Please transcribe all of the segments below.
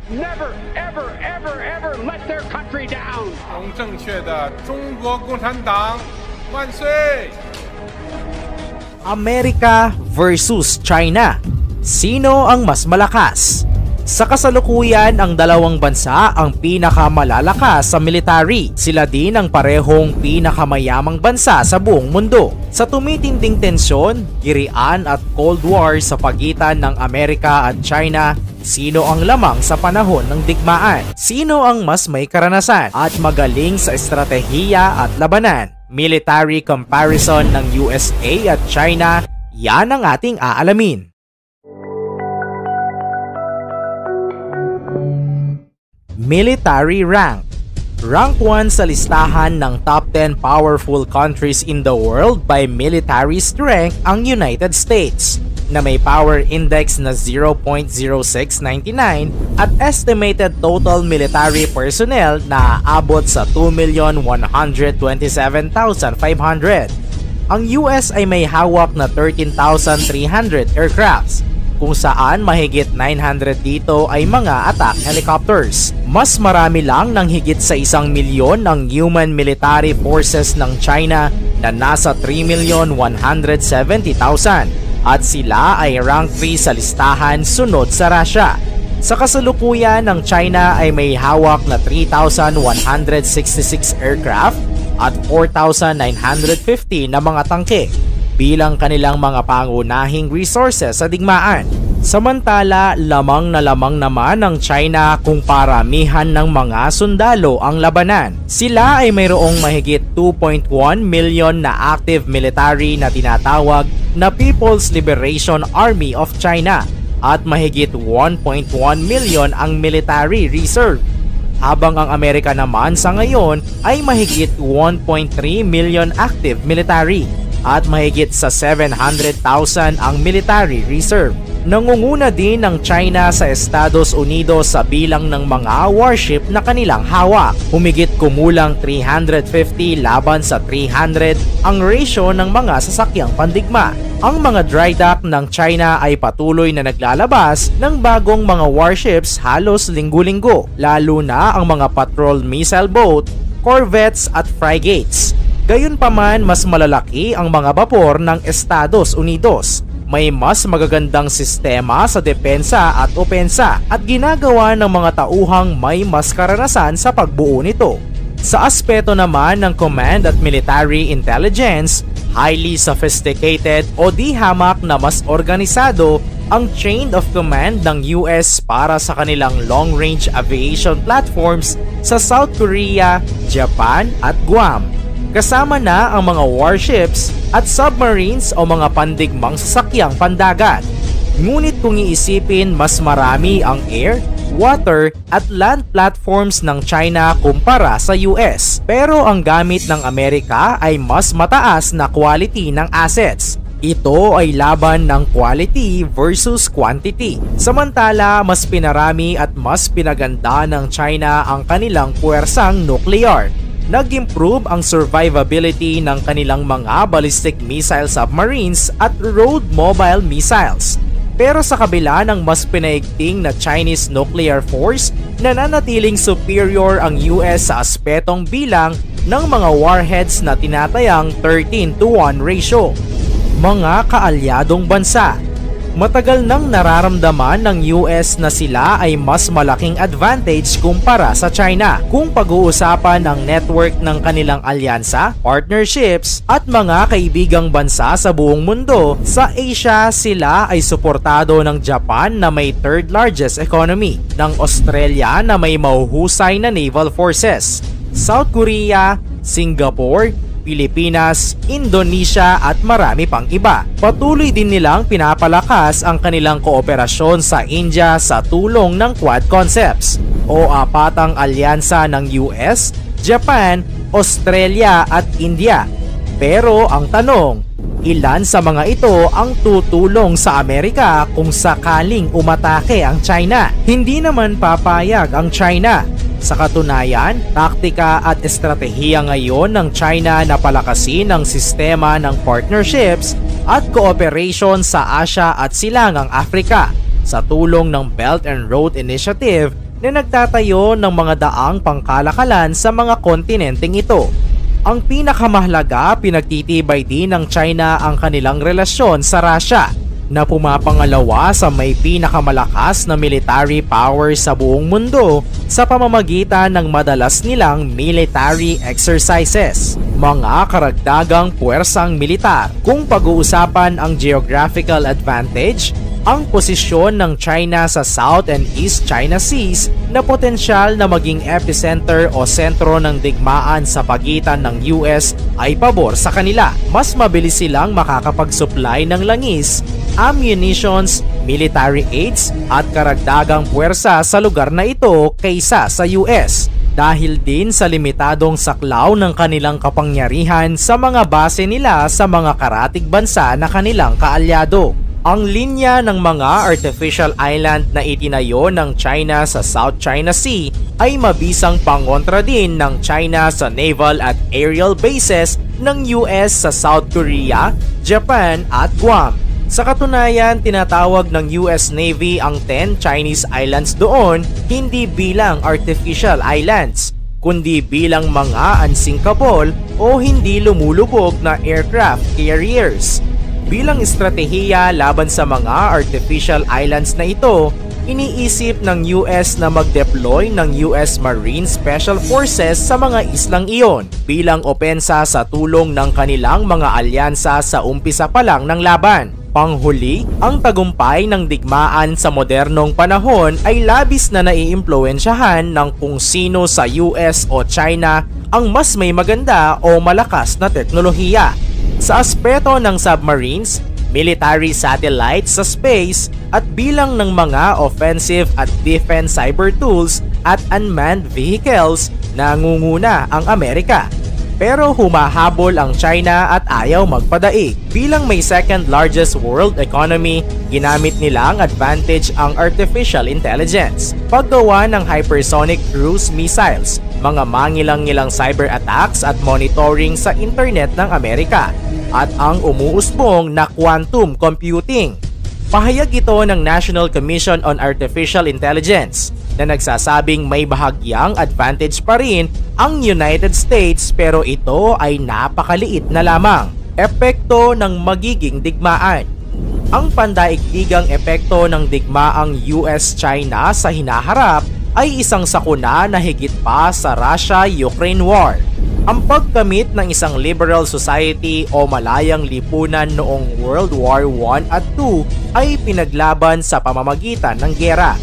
never, ever, ever, ever let their country down. 正确的中国共产党万岁! Amerika versus China. Sino ang mas malakas? Sa kasalukuyan, ang dalawang bansa ang pinakamalalakas sa military. Sila din ang parehong pinakamayamang bansa sa buong mundo. Sa tumitinding tensyon, girian at Cold War sa pagitan ng Amerika at China, sino ang lamang sa panahon ng digmaan? Sino ang mas may karanasan at magaling sa estratehiya at labanan? Military comparison ng USA at China, yan ang ating aalamin. Military rank. Rank 1 sa listahan ng top 10 powerful countries in the world by military strength ang United States, na may power index na 0.0699 at estimated total military personnel na aabot sa 2,127,500. Ang US ay may hawak na 13,300 aircrafts, kung saan mahigit 900 dito ay mga attack helicopters. Mas marami lang ng higit sa 1,000,000 ang human military forces ng China na nasa 3,170,000 at sila ay rank 3 sa listahan sunod sa Russia. Sa kasalukuyan, ng China ay may hawak na 3,166 aircraft at 4,950 na mga tangke bilang kanilang mga pangunahing resources sa digmaan. Samantala, lamang naman ng China kung paramihan ng mga sundalo ang labanan. Sila ay mayroong mahigit 2.1 million na active military na tinatawag na People's Liberation Army of China at mahigit 1.1 million ang military reserve. Habang ang Amerika naman sa ngayon ay mahigit 1.3 million active military at mahigit sa 700,000 ang military reserve. Nangunguna din ng China sa Estados Unidos sa bilang ng mga warship na kanilang hawak. Humigit kumulang 350 laban sa 300 ang ratio ng mga sasakyang pandigma. Ang mga dry dock ng China ay patuloy na naglalabas ng bagong mga warships halos linggo-linggo, lalo na ang mga patrol missile boat, corvettes at frigates. Gayunpaman, mas malalaki ang mga bapor ng Estados Unidos. May mas magagandang sistema sa depensa at opensa at ginagawa ng mga tauhang may mas karanasan sa pagbuo nito. Sa aspeto naman ng command at military intelligence, highly sophisticated o di hamak na mas organisado ang chain of command ng US para sa kanilang long-range aviation platforms sa South Korea, Japan at Guam. Kasama na ang mga warships at submarines o mga pandigmang sasakyang pandagat. Ngunit kung iisipin, mas marami ang air, water at land platforms ng China kumpara sa US. Pero ang gamit ng Amerika ay mas mataas na quality ng assets. Ito ay laban ng quality versus quantity. Samantala, mas pinarami at mas pinaganda ng China ang kanilang puwersang nuclear. Nag-improve ang survivability ng kanilang mga ballistic missile submarines at road mobile missiles. Pero sa kabila ng mas pinaigting na Chinese nuclear force, nananatiling superior ang US sa aspetong bilang ng mga warheads na tinatayang 13-1 ratio. Mga kaalyadong bansa. Matagal nang nararamdaman ng US na sila ay mas malaking advantage kumpara sa China kung pag-uusapan ang network ng kanilang alyansa, partnerships at mga kaibigang bansa sa buong mundo. Sa Asia, sila ay suportado ng Japan na may third largest economy, ng Australia na may mahuhusay na naval forces, South Korea, Singapore, Pilipinas, Indonesia at marami pang iba. Patuloy din nilang pinapalakas ang kanilang kooperasyon sa India sa tulong ng Quad Concepts o apatang alyansa ng US, Japan, Australia at India. Pero ang tanong, ilan sa mga ito ang tutulong sa Amerika kung sakaling umatake ang China? Hindi naman papayag ang China. Sa katunayan, taktika at estratehiya ngayon ng China na palakasin ang sistema ng partnerships at cooperation sa Asia at Silangang Afrika sa tulong ng Belt and Road Initiative na nagtatayo ng mga daang pangkalakalan sa mga kontinenteng ito. Ang pinakamahalaga, pinagtitibay din ng China ang kanilang relasyon sa Russia na pumapangalawa sa may pinakamalakas na military power sa buong mundo sa pamamagitan ng madalas nilang military exercises, mga karagdagang puwersang militar. Kung pag-uusapan ang geographical advantage, ang posisyon ng China sa South and East China Seas na potensyal na maging epicenter o sentro ng digmaan sa pagitan ng US ay pabor sa kanila. Mas mabilis silang makakapag-supply ng langis, ammunitions, military aids at karagdagang puwersa sa lugar na ito kaysa sa US. Dahil din sa limitadong saklaw ng kanilang kapangyarihan sa mga base nila sa mga karatig bansa na kanilang kaalyado. Ang linya ng mga artificial island na itinayo ng China sa South China Sea ay mabisang pangontra din ng China sa naval at aerial bases ng US sa South Korea, Japan at Guam. Sa katunayan, tinatawag ng US Navy ang 10 Chinese islands doon hindi bilang artificial islands, kundi bilang mga unsinkable o hindi lumulubog na aircraft carriers. Bilang estratehiya laban sa mga artificial islands na ito, iniisip ng US na mag-deploy ng US Marine Special Forces sa mga islang iyon bilang opensa sa tulong ng kanilang mga alyansa sa umpisa pa lang ng laban. Panghuli, ang tagumpay ng digmaan sa modernong panahon ay labis na naiimpluwensyahan ng kung sino sa US o China ang mas may maganda o malakas na teknolohiya. Sa aspeto ng submarines, military satellites sa space at bilang ng mga offensive at defense cyber tools at unmanned vehicles, nangunguna ang Amerika. Pero humahabol ang China at ayaw magpadaig. Bilang may second largest world economy, ginamit nilang advantage ang artificial intelligence, paggawa ng hypersonic cruise missiles, mga mangilang-ngilang cyber attacks at monitoring sa internet ng Amerika, at ang umuusbong na quantum computing. Pahayag ito ng National Commission on Artificial Intelligence na nagsasabing may bahagyang advantage pa rin ang United States pero ito ay napakaliit na lamang. Epekto ng magiging digmaan. Ang pandaigdigang epekto ng digmaang US-China sa hinaharap ay isang sakuna na higit pa sa Russia-Ukraine War. Ang pagkamit ng isang liberal society o malayang lipunan noong World War I at II ay pinaglaban sa pamamagitan ng giyera.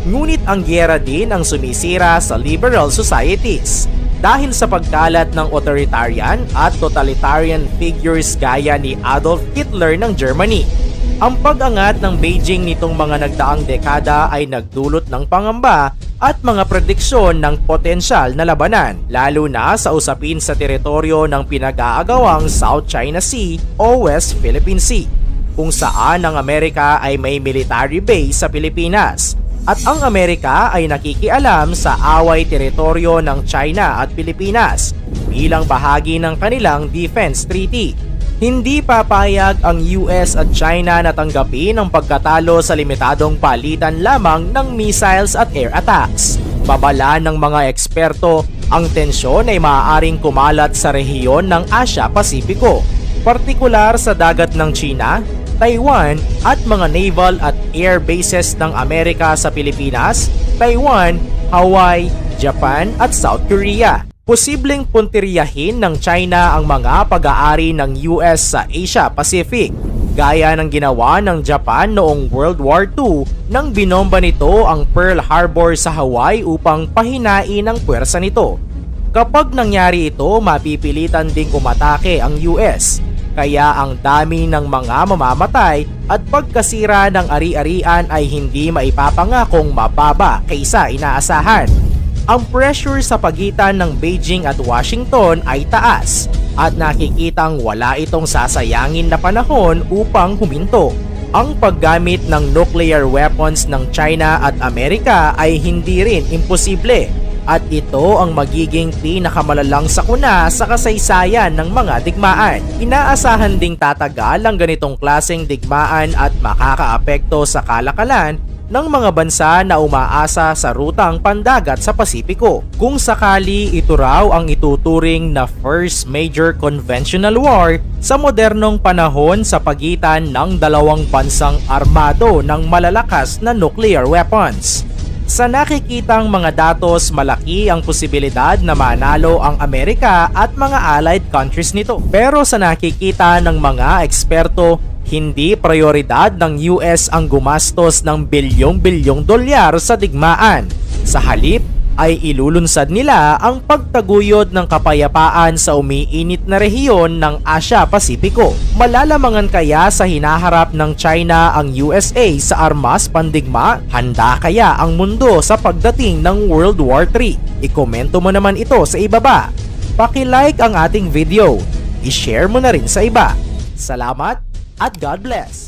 Ngunit ang giyera din ang sumisira sa liberal societies dahil sa pagkalat ng authoritarian at totalitarian figures gaya ni Adolf Hitler ng Germany. Ang pag-angat ng Beijing nitong mga nagdaang dekada ay nagdulot ng pangamba at mga prediksyon ng potensyal na labanan, lalo na sa usapin sa teritoryo ng pinag-aagawang South China Sea o West Philippine Sea, kung saan ang Amerika ay may military base sa Pilipinas at ang Amerika ay nakikialam sa away teritoryo ng China at Pilipinas bilang bahagi ng kanilang defense treaty. Hindi papayag ang US at China na tanggapin ang pagkatalo sa limitadong palitan lamang ng missiles at air attacks. Babala ng mga eksperto, ang tensyon ay maaaring kumalat sa rehiyon ng Asia-Pasipiko, partikular sa dagat ng China, Taiwan at mga naval at air bases ng Amerika sa Pilipinas, Taiwan, Hawaii, Japan at South Korea. Posibleng puntiryahin ng China ang mga pag-aari ng US sa Asia-Pacific, gaya ng ginawa ng Japan noong World War II nang binomba nito ang Pearl Harbor sa Hawaii upang pahinain ang puwersa nito. Kapag nangyari ito, mapipilitan ding umatake ang US, kaya ang dami ng mga mamamatay at pagkasira ng ari-arian ay hindi maipapangakong mababa kaysa inaasahan. Ang pressure sa pagitan ng Beijing at Washington ay taas at nakikitang wala itong sasayangin na panahon upang huminto. Ang paggamit ng nuclear weapons ng China at Amerika ay hindi rin imposible at ito ang magiging pinakamalalang sakuna sa kasaysayan ng mga digmaan. Inaasahan ding tatagal ang ganitong klaseng digmaan at makakaapekto sa kalakalan ng mga bansa na umaasa sa rutang pandagat sa Pasipiko. Kung sakali ito raw ang ituturing na first major conventional war sa modernong panahon sa pagitan ng dalawang bansang armado ng malalakas na nuclear weapons. Sa nakikitang mga datos, malaki ang posibilidad na manalo ang Amerika at mga allied countries nito. Pero sa nakikita ng mga eksperto, hindi prioridad ng US ang gumastos ng bilyong-bilyong dolyar sa digmaan. Sa halip, ay ilulunsad nila ang pagtaguyod ng kapayapaan sa umiinit na rehiyon ng Asia-Pasipiko. Malalamangan kaya sa hinaharap ng China ang USA sa armas pandigma? Handa kaya ang mundo sa pagdating ng World War III? Ikomento mo naman ito sa ibaba. Paki-like ang ating video. I-share mo na rin sa iba. Salamat at God bless!